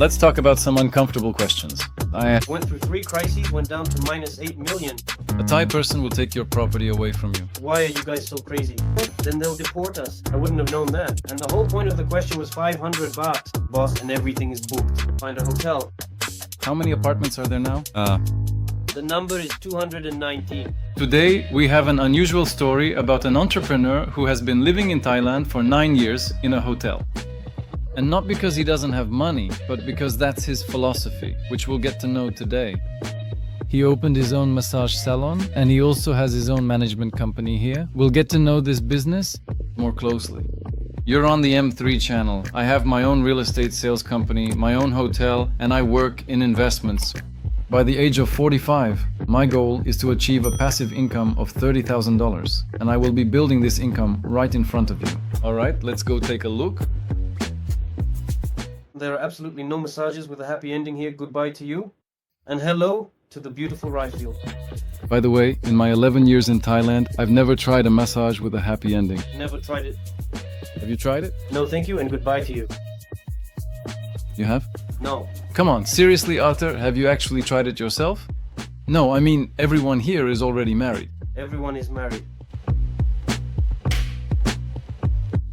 let's talk about some uncomfortable questions. Went through 3 crises, went down to minus 8 million. A Thai person will take your property away from you. Why are you guys so crazy? Then they'll deport us. I wouldn't have known that. And the whole point of the question was 500 baht. Boss, and everything is booked. Find a hotel. How many apartments are there now? The number is 219. Today, we have an unusual story about an entrepreneur who has been living in Thailand for 9 years in a hotel. And not because he doesn't have money, but because that's his philosophy, which we'll get to know today. He opened his own massage salon, and he also has his own management company here. We'll get to know this business more closely. You're on the M3 channel. I have my own real estate sales company, my own hotel, and I work in investments. By the age of 45, my goal is to achieve a passive income of $30,000, and I will be building this income right in front of you. All right, let's go take a look. There are absolutely no massages with a happy ending here. Goodbye to you. And hello to the beautiful Ryfield. By the way, in my 11 years in Thailand, I've never tried a massage with a happy ending. Never tried it. Have you tried it? No, thank you, and goodbye to you. You have? No. Come on, seriously, Arthur, have you actually tried it yourself? No, I mean, everyone here is already married. Everyone is married.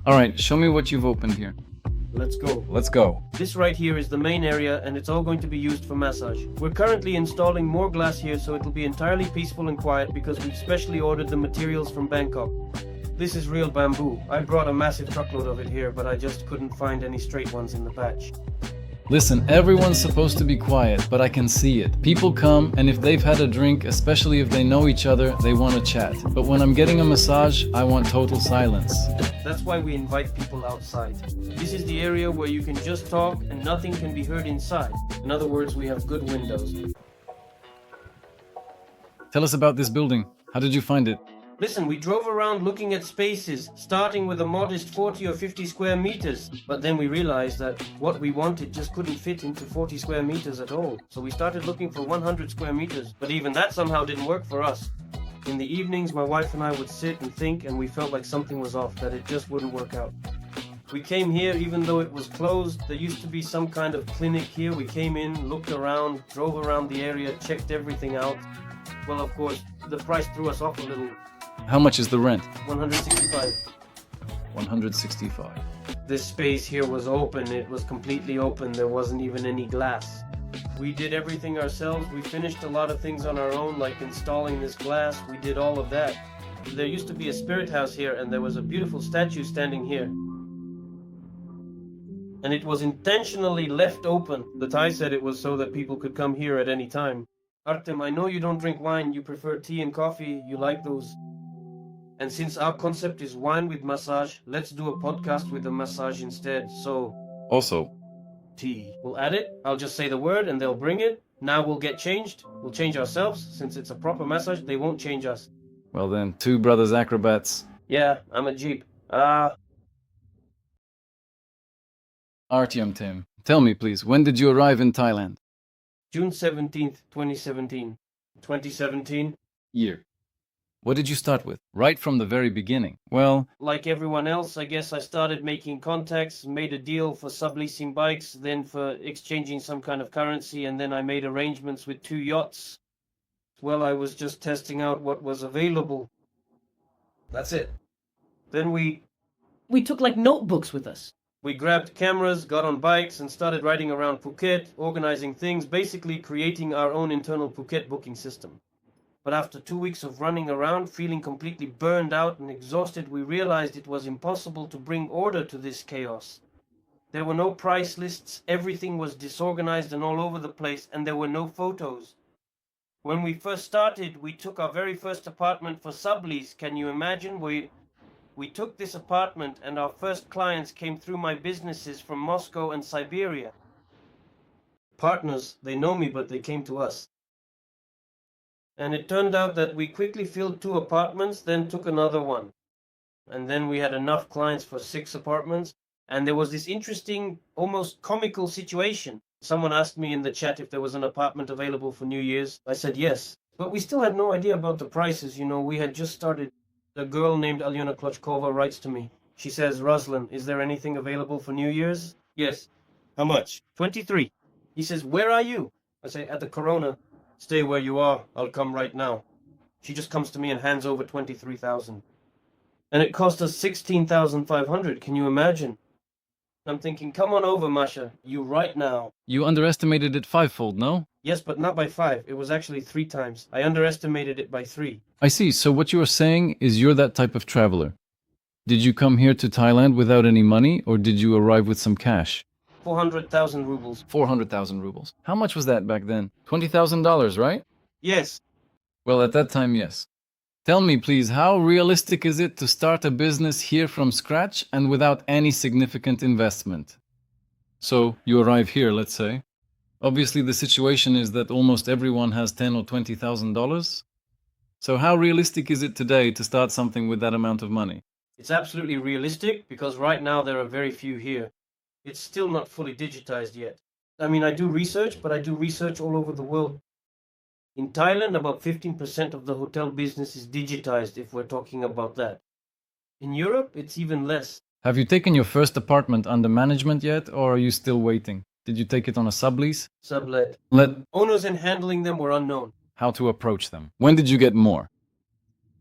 All right, show me what you've opened here. Let's go. Let's go. This right here is the main area, and it's all going to be used for massage. We're currently installing more glass here, so it'll be entirely peaceful and quiet because we've specially ordered the materials from Bangkok. This is real bamboo. I brought a massive truckload of it here, but I just couldn't find any straight ones in the batch. Listen, everyone's supposed to be quiet, but I can see it. People come, and if they've had a drink, especially if they know each other, they want to chat. But when I'm getting a massage, I want total silence. That's why we invite people outside. This is the area where you can just talk and nothing can be heard inside. In other words, we have good windows. Tell us about this building. How did you find it? Listen, we drove around looking at spaces, starting with a modest 40 or 50 square meters. But then we realized that what we wanted just couldn't fit into 40 square meters at all. So we started looking for 100 square meters. But even that somehow didn't work for us. In the evenings, my wife and I would sit and think, and we felt like something was off, that it just wouldn't work out. We came here even though it was closed. There used to be some kind of clinic here. We came in, looked around, drove around the area, checked everything out. Well, of course, the price threw us off a little. How much is the rent? 165. 165. This space here was open. It was completely open. There wasn't even any glass. We did everything ourselves. We finished a lot of things on our own, like installing this glass. We did all of that. There used to be a spirit house here, and there was a beautiful statue standing here. And it was intentionally left open. The Thai said it was so that people could come here at any time. Artem, I know you don't drink wine. You prefer tea and coffee. You like those. And since our concept is wine with massage, let's do a podcast with a massage instead. So, Also, tea. We'll add it. I'll just say the word and they'll bring it. Now we'll get changed. We'll change ourselves. Since it's a proper massage, they won't change us. well then, two brothers acrobats. Yeah, I'm a Jeep. Artyom Tim, tell me please, when did you arrive in Thailand? June 17th, 2017. 2017? Year. What did you start with? Right from the very beginning. Well, Like everyone else, I guess I started making contacts, made a deal for subleasing bikes, then for exchanging some kind of currency, and then I made arrangements with 2 yachts. Well, I was just testing out what was available. That's it. Then we took like notebooks with us. We grabbed cameras, got on bikes, and started riding around Phuket, organizing things, basically creating our own internal Phuket booking system. But after 2 weeks of running around, feeling completely burned out and exhausted, we realized it was impossible to bring order to this chaos. There were no price lists, everything was disorganized and all over the place, and there were no photos. When we first started, we took our very first apartment for sublease. Can you imagine? We took this apartment and our first clients came through my businesses from Moscow and Siberia. Partners, they know me, but they came to us. And it turned out that we quickly filled 2 apartments, then took another one. And then we had enough clients for 6 apartments. And there was this interesting, almost comical situation. Someone asked me in the chat if there was an apartment available for New Year's. I said yes. But we still had no idea about the prices, we had just started. A girl named Alyona Klochkova writes to me. She says, Ruslan, is there anything available for New Year's? Yes. How much? 23. He says, "Where are you?" I say, "At the Corona." "Stay where you are. I'll come right now." She just comes to me and hands over 23,000. And it cost us 16,500. Can you imagine? I'm thinking, come on over, Masha. You right now. You underestimated it fivefold, no? Yes, but not by 5. It was actually 3 times. I underestimated it by 3. I see. So what you are saying is you're that type of traveler. Did you come here to Thailand without any money, or did you arrive with some cash? 400,000 rubles. 400,000 rubles. How much was that back then? $20,000, right? Yes. Well, at that time, yes. Tell me, please, how realistic is it to start a business here from scratch and without any significant investment? So, you arrive here, let's say. Obviously, the situation is that almost everyone has $10,000 or $20,000. So, how realistic is it today to start something with that amount of money? It's absolutely realistic because right now there are very few here. It's still not fully digitized yet. I mean, I do research, but I do research all over the world. In Thailand, about 15% of the hotel business is digitized, if we're talking about that. In Europe, it's even less. Have you taken your first apartment under management yet, or are you still waiting? Did you take it on a sublease? Sublet. Let Owners and handling them were unknown. How to approach them? When did you get more?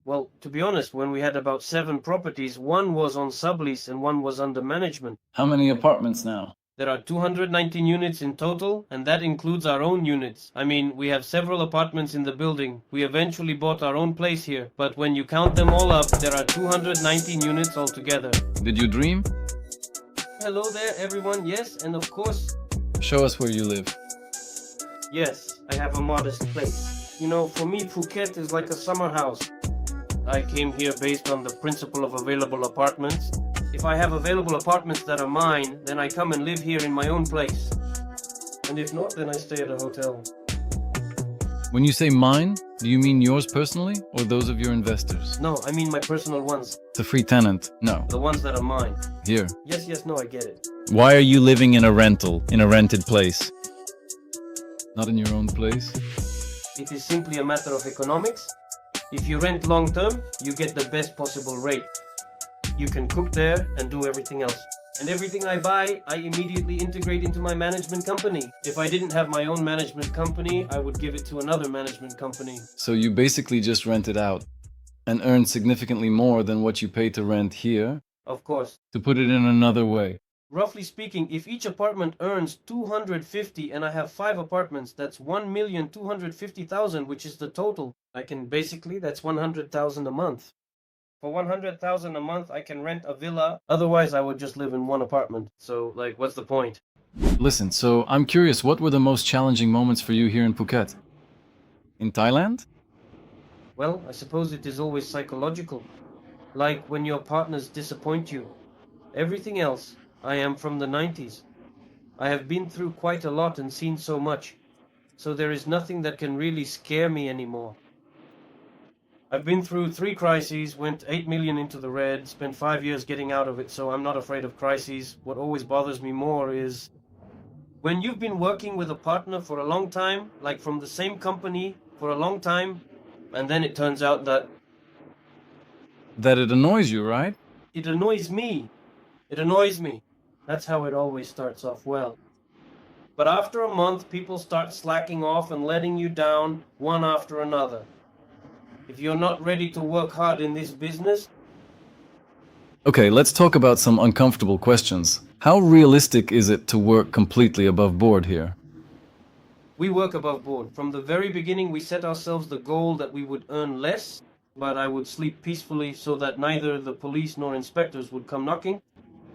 Well, to be honest, when we had about 7 properties, 1 was on sublease and 1 was under management. How many apartments now? There are 219 units in total, and that includes our own units. I mean, we have several apartments in the building. We eventually bought our own place here, but when you count them all up, there are 219 units altogether. Did you dream? Hello there, everyone. Yes, and of course, Show us where you live. yes, I have a modest place. You know, for me, Phuket is like a summer house. I came here based on the principle of available apartments. If I have available apartments that are mine, then I come and live here in my own place. And if not, then I stay at a hotel. When you say mine, do you mean yours personally or those of your investors? No, I mean my personal ones. The free tenant? No. The ones that are mine. Here. Yes, no, I get it. Why are you living in a rental, in a rented place? Not in your own place? It is simply a matter of economics. If you rent long term, you get the best possible rate. You can cook there and do everything else. And everything I buy, I immediately integrate into my management company. If I didn't have my own management company, I would give it to another management company. So you basically just rent it out and earn significantly more than what you pay to rent here? Of course. To put it in another way, Roughly speaking, if each apartment earns 250 and I have 5 apartments, that's 1,250,000, which is the total. That's 100,000 a month. For 100,000 a month, I can rent a villa. Otherwise, I would just live in one apartment. So, what's the point? listen, so I'm curious, what were the most challenging moments for you here in Phuket? In Thailand? Well, I suppose it is always psychological. Like when your partners disappoint you. Everything else, I am from the 90s. I have been through quite a lot and seen so much. So there is nothing that can really scare me anymore. I've been through 3 crises, went 8 million into the red, spent 5 years getting out of it, so I'm not afraid of crises. What always bothers me more is when you've been working with a partner for a long time, like from the same company for a long time, and then it turns out that That it annoys you, right? it annoys me. It annoys me. That's how it always starts off well. But after a month, people start slacking off and letting you down one after another. If you're not ready to work hard in this business, Okay, let's talk about some uncomfortable questions. How realistic is it to work completely above board here? we work above board. From the very beginning, we set ourselves the goal that we would earn less, but I would sleep peacefully so that neither the police nor inspectors would come knocking.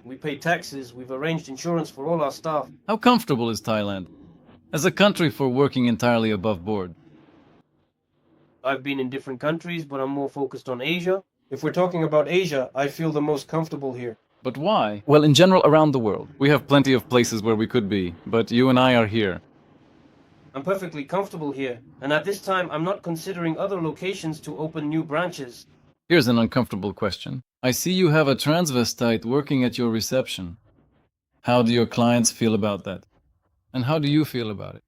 We pay taxes, we've arranged insurance for all our staff. How comfortable is Thailand as a country for working entirely above board? I've been in different countries, but I'm more focused on Asia. If we're talking about Asia, I feel the most comfortable here. But why? Well, in general, around the world. We have plenty of places where we could be, but you and I are here. I'm perfectly comfortable here, and at this time I'm not considering other locations to open new branches. Here's an uncomfortable question. I see you have a transvestite working at your reception. How do your clients feel about that? And how do you feel about it?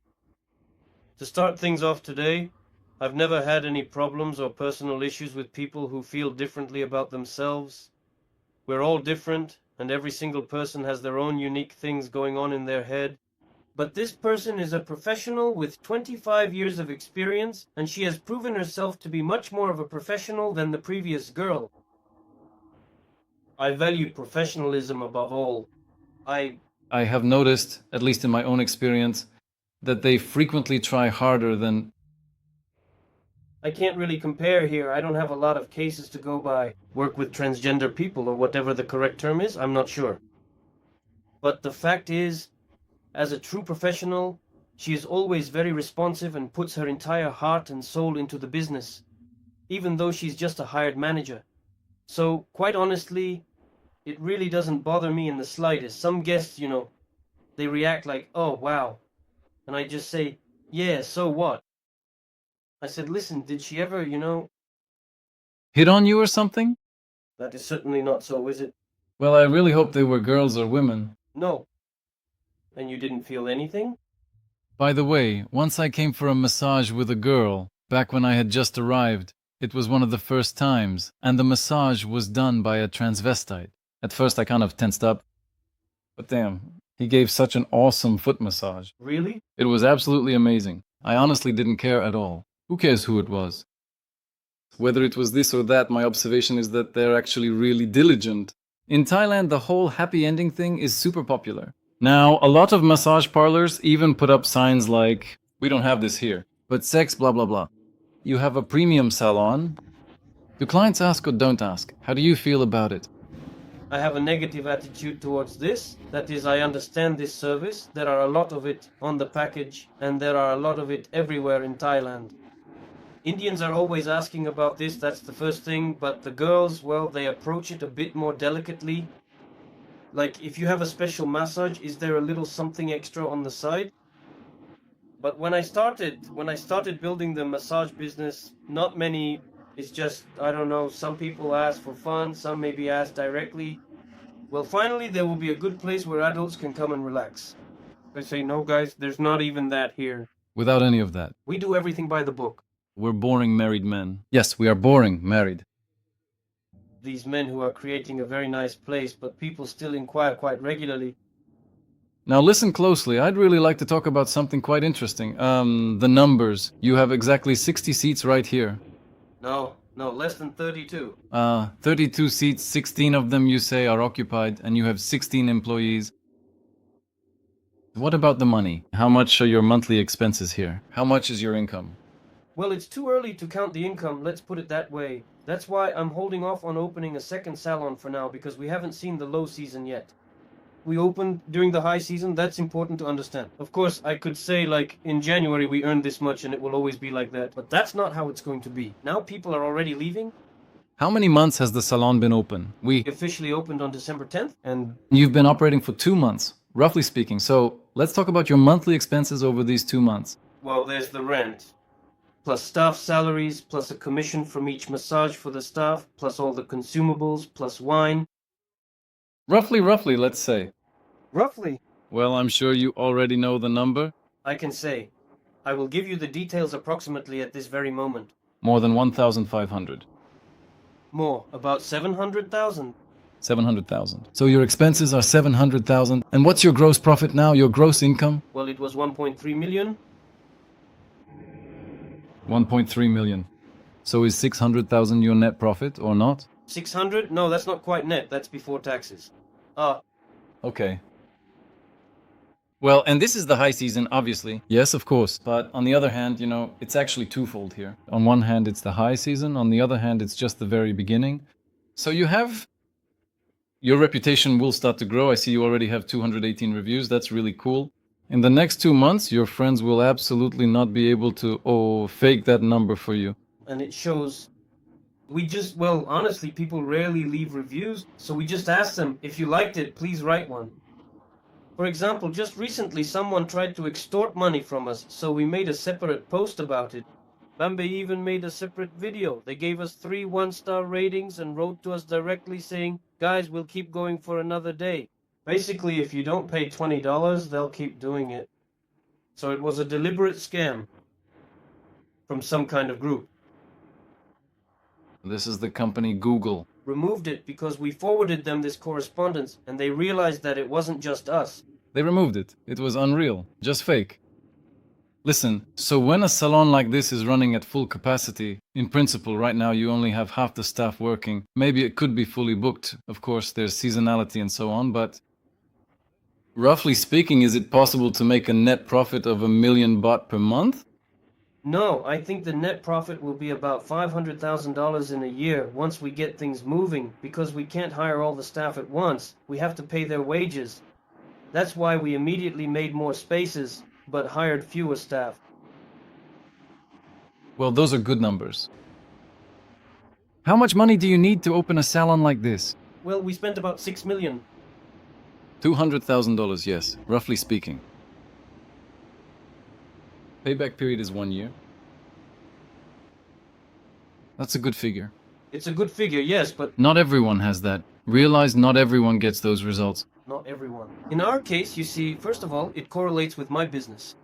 To start things off today, I've never had any problems or personal issues with people who feel differently about themselves. We're all different, and every single person has their own unique things going on in their head. But this person is a professional with 25 years of experience, and she has proven herself to be much more of a professional than the previous girl. I value professionalism above all. I have noticed, at least in my own experience, that they frequently try harder than... I can't really compare here. I don't have a lot of cases to go by. Work with transgender people, or whatever the correct term is, I'm not sure. But the fact is, as a true professional, she is always very responsive and puts her entire heart and soul into the business, even though she's just a hired manager. So, quite honestly, it really doesn't bother me in the slightest. Some guests, they react like, oh, wow. And I just say, yeah, so what? I said, listen, did she ever, Hit on you or something? That is certainly not so, is it? Well, I really hope they were girls or women. No. And you didn't feel anything? By the way, once I came for a massage with a girl, back when I had just arrived. It was one of the first times, and the massage was done by a transvestite. At first I kind of tensed up. But damn, he gave such an awesome foot massage. Really? It was absolutely amazing. I honestly didn't care at all. Who cares who it was? Whether it was this or that, my observation is that they're actually really diligent. In Thailand, the whole happy ending thing is super popular. Now, a lot of massage parlors even put up signs like, we don't have this here, but sex blah blah blah. You have a premium salon. Do clients ask or don't ask? How do you feel about it? I have a negative attitude towards this. That is, I understand this service. There are a lot of it on the package, and there are a lot of it everywhere in Thailand. Indians are always asking about this, that's the first thing, but the girls, well, they approach it a bit more delicately. Like, if you have a special massage, is there a little something extra on the side? But when I started building the massage business, not many, it's just, I don't know, some people ask for fun, some maybe ask directly. Well, finally, there will be a good place where adults can come and relax. I say, no, guys, there's not even that here. Without any of that. We do everything by the book. We're boring married men. Yes, we are boring married. These men who are creating a very nice place, but people still inquire quite regularly. Now listen closely, I'd really like to talk about something quite interesting. The numbers. You have exactly 60 seats right here. No, less than 32. 32 seats, 16 of them you say are occupied, and you have 16 employees. What about the money? How much are your monthly expenses here? How much is your income? Well, it's too early to count the income, let's put it that way. That's why I'm holding off on opening a second salon for now, because we haven't seen the low season yet. We opened during the high season, that's important to understand. Of course, I could say, like, in January we earned this much and it will always be like that, but that's not how it's going to be. Now people are already leaving. How many months has the salon been open? We officially opened on December 10th, and you've been operating for 2 months, roughly speaking. So let's talk about your monthly expenses over these 2 months. Well, there's the rent, plus staff salaries, plus a commission from each massage for the staff, plus all the consumables, plus wine. Roughly, let's say. Roughly. Well, I'm sure you already know the number. I can say. I will give you the details approximately at this very moment. More than 1,500. More, about 700,000. 700,000. So your expenses are 700,000. And what's your gross profit now, your gross income? Well, it was 1.3 million. 1.3 million. So is 600,000 your net profit or not? 600? No, that's not quite net. That's before taxes. Okay. Well, and this is the high season, obviously. Yes, of course. But on the other hand, it's actually twofold here. On one hand, it's the high season. On the other hand, it's just the very beginning. So your reputation will start to grow. I see you already have 218 reviews. That's really cool. In the next 2 months, your friends will absolutely not be able to fake that number for you. And it shows. Honestly, people rarely leave reviews, so we just ask them, if you liked it, please write one. For example, just recently someone tried to extort money from us, so we made a separate post about it. Bambi even made a separate video. They gave us 3 one-star ratings and wrote to us directly saying, guys, we'll keep going for another day. Basically, if you don't pay $20, they'll keep doing it. So it was a deliberate scam from some kind of group. This is the company Google. Removed it because we forwarded them this correspondence and they realized that it wasn't just us. They removed it. It was unreal, just fake. Listen, so when a salon like this is running at full capacity, in principle, right now you only have half the staff working. Maybe it could be fully booked. Of course, there's seasonality and so on, but roughly speaking, is it possible to make a net profit of 1 million baht per month? No, I think the net profit will be about $500,000 in a year once we get things moving, because we can't hire all the staff at once. We have to pay their wages. That's why we immediately made more spaces, but hired fewer staff. Well, those are good numbers. How much money do you need to open a salon like this? Well, we spent about 6 million. $200,000, yes, roughly speaking. Payback period is 1 year. That's a good figure. It's a good figure, yes, but Not everyone has that. Realize not everyone gets those results. not everyone. In our case, you see, first of all, it correlates with my business.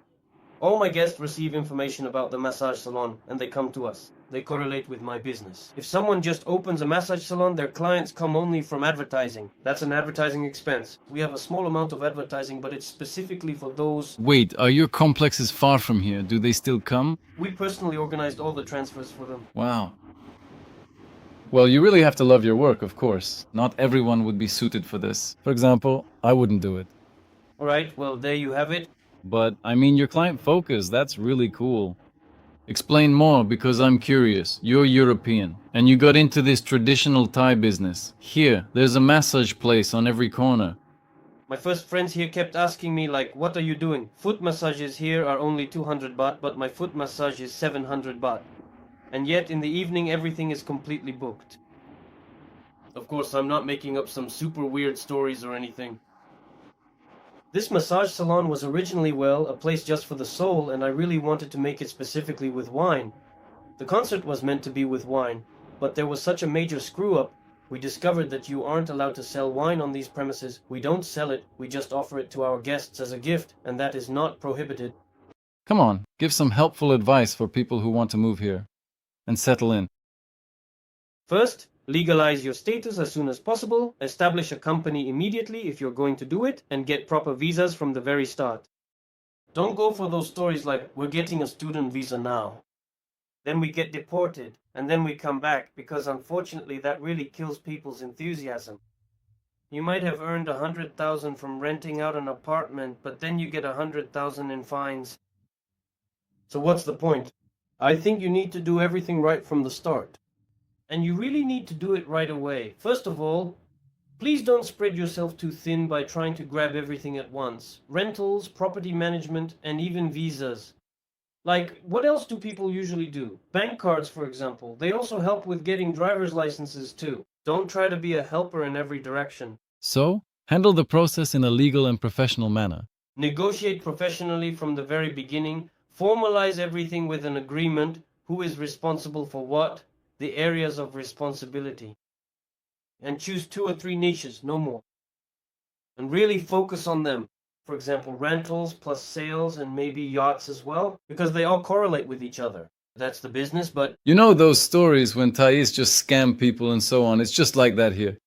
All my guests receive information about the massage salon and they come to us. They correlate with my business. If someone just opens a massage salon, their clients come only from advertising. That's an advertising expense. We have a small amount of advertising, but it's specifically for those. Wait, are your complexes far from here? Do they still come? We personally organized all the transfers for them. Wow. Well, you really have to love your work, of course. Not everyone would be suited for this. For example, I wouldn't do it. All right, well, there you have it. But, I mean, your client focus, that's really cool. Explain more, because I'm curious. You're European, and you got into this traditional Thai business. Here, there's a massage place on every corner. My first friends here kept asking me, like, what are you doing? Foot massages here are only 200 baht, but my foot massage is 700 baht. And yet, in the evening, everything is completely booked. Of course, I'm not making up some super weird stories or anything. This massage salon was originally, well, a place just for the soul, and I really wanted to make it specifically with wine. The concert was meant to be with wine, but there was such a major screw-up, we discovered that you aren't allowed to sell wine on these premises. We don't sell it, we just offer it to our guests as a gift, and that is not prohibited. Come on, give some helpful advice for people who want to move here and settle in. First, legalize your status as soon as possible, establish a company immediately if you're going to do it, and get proper visas from the very start. Don't go for those stories like, we're getting a student visa now. Then we get deported, and then we come back, because unfortunately that really kills people's enthusiasm. You might have earned 100,000 from renting out an apartment, but then you get 100,000 in fines. So what's the point? I think you need to do everything right from the start. And you really need to do it right away. First of all, please don't spread yourself too thin by trying to grab everything at once. Rentals, property management, and even visas. Like, what else do people usually do? Bank cards, for example. They also help with getting driver's licenses too. Don't try to be a helper in every direction. So, handle the process in a legal and professional manner. Negotiate professionally from the very beginning. Formalize everything with an agreement. Who is responsible for what? The areas of responsibility. And choose 2 or 3 niches, no more. And really focus on them. For example, rentals plus sales and maybe yachts as well, because they all correlate with each other. That's the business, but You know those stories when Thais just scam people and so on, it's just like that here.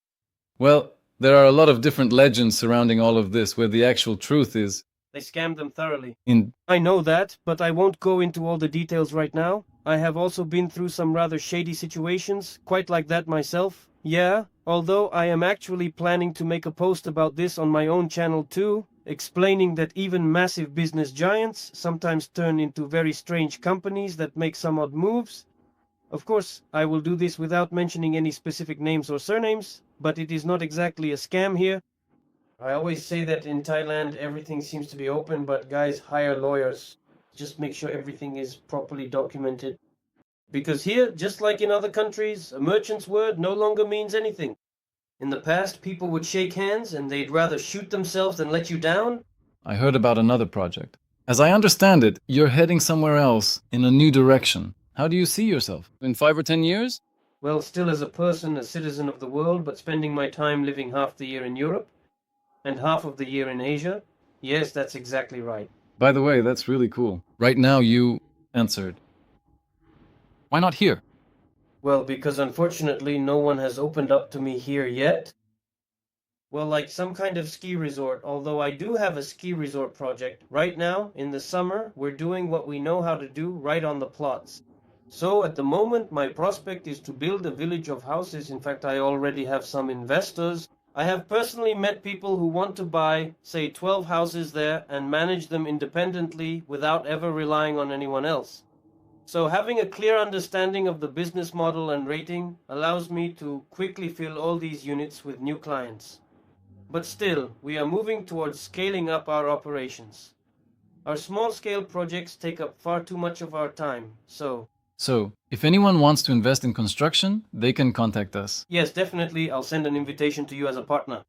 Well, there are a lot of different legends surrounding all of this where the actual truth is they scammed them thoroughly. in I know that, but I won't go into all the details right now. I have also been through some rather shady situations, quite like that myself. Yeah, although I am actually planning to make a post about this on my own channel too, explaining that even massive business giants sometimes turn into very strange companies that make some odd moves. Of course, I will do this without mentioning any specific names or surnames, but it is not exactly a scam here. I always say that in Thailand everything seems to be open, but guys, hire lawyers. Just make sure everything is properly documented. Because here, just like in other countries, a merchant's word no longer means anything. In the past, people would shake hands and they'd rather shoot themselves than let you down. I heard about another project. As I understand it, you're heading somewhere else in a new direction. How do you see yourself? In 5 or 10 years? Well, still as a person, a citizen of the world, but spending my time living half the year in Europe and half of the year in Asia. Yes, that's exactly right. By the way, that's really cool. Right now you answered. Why not here? Well, because unfortunately no one has opened up to me here yet. Well, like some kind of ski resort, although I do have a ski resort project. Right now, in the summer, we're doing what we know how to do right on the plots. So at the moment, my prospect is to build a village of houses. In fact, I already have some investors. I have personally met people who want to buy, say, 12 houses there and manage them independently without ever relying on anyone else. So having a clear understanding of the business model and rating allows me to quickly fill all these units with new clients. But still, we are moving towards scaling up our operations. Our small-scale projects take up far too much of our time, so... So, if anyone wants to invest in construction, they can contact us. Yes, definitely, I'll send an invitation to you as a partner.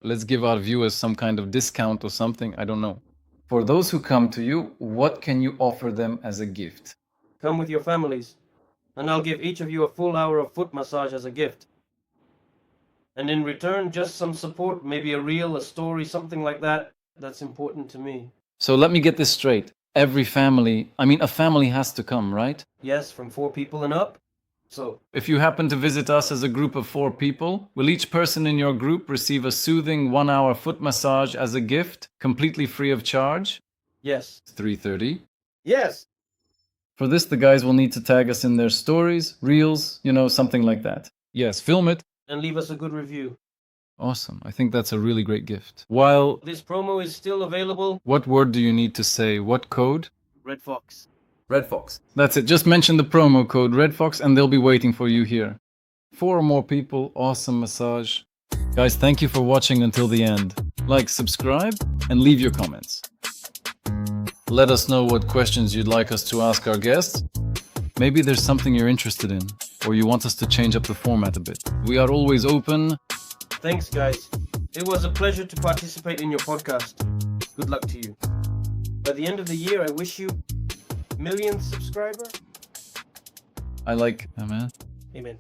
Let's give our viewers some kind of discount or something, I don't know. For those who come to you, what can you offer them as a gift? Come with your families, and I'll give each of you a full hour of foot massage as a gift. And in return, just some support, maybe a reel, a story, something like that. That's important to me. So let me get this straight. A family has to come, right? Yes, from 4 people and up. So, If you happen to visit us as a group of 4 people, will each person in your group receive a soothing 1-hour foot massage as a gift, completely free of charge? yes. 3:30. Yes! For this, the guys will need to tag us in their stories, reels, something like that. Yes, film it. And leave us a good review. Awesome. I think that's a really great gift. While, This promo is still available. what word do you need to say? What code? Red Fox. Red Fox. That's it. Just mention the promo code Red Fox and they'll be waiting for you here. 4 or more people, awesome massage. Guys, thank you for watching until the end. Like, subscribe, and leave your comments. Let us know what questions you'd like us to ask our guests. Maybe there's something you're interested in, or you want us to change up the format a bit. We are always open. Thanks, guys. It was a pleasure to participate in your podcast. Good luck to you. By the end of the year, I wish you millionth subscriber. I like, man. Amen.